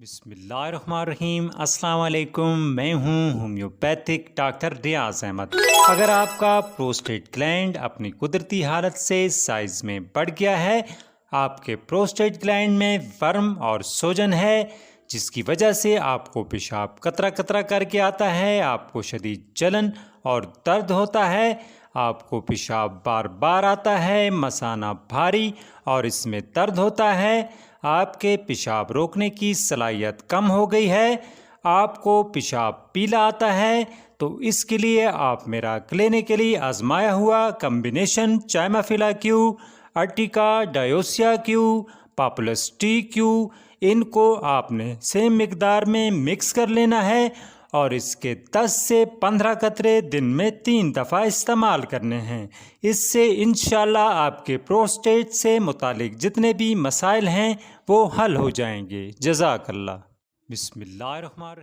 بسم اللہ الرحمن الرحیم۔ السلام علیکم، میں ہوں ہومیوپیتھک ڈاکٹر ریاض احمد۔ اگر آپ کا پروسٹیٹ گلینڈ اپنی قدرتی حالت سے سائز میں بڑھ گیا ہے، آپ کے پروسٹیٹ گلینڈ میں ورم اور سوجن ہے جس کی وجہ سے آپ کو پیشاب قطرہ قطرہ کر کے آتا ہے، آپ کو شدید جلن اور درد ہوتا ہے، آپ کو پیشاب بار بار آتا ہے، مثانہ بھاری اور اس میں درد ہوتا ہے، آپ کے پیشاب روکنے کی صلاحیت کم ہو گئی ہے، آپ کو پیشاب پیلا آتا ہے، تو اس کے لیے آپ میرا کلینکلی آزمایا ہوا کمبینیشن چائمافیلا کیو، ارٹیکا ڈائیوسیا کیو، پاپولس ٹی کیو، ان کو آپ نے سیم مقدار میں مکس کر لینا ہے اور اس کے 10 سے 15 قطرے دن میں 3 دفعہ استعمال کرنے ہیں۔ اس سے انشاءاللہ آپ کے پروسٹیٹ سے متعلق جتنے بھی مسائل ہیں وہ حل ہو جائیں گے۔ جزاک اللہ۔ بسم اللہ الرحمن الرحیم۔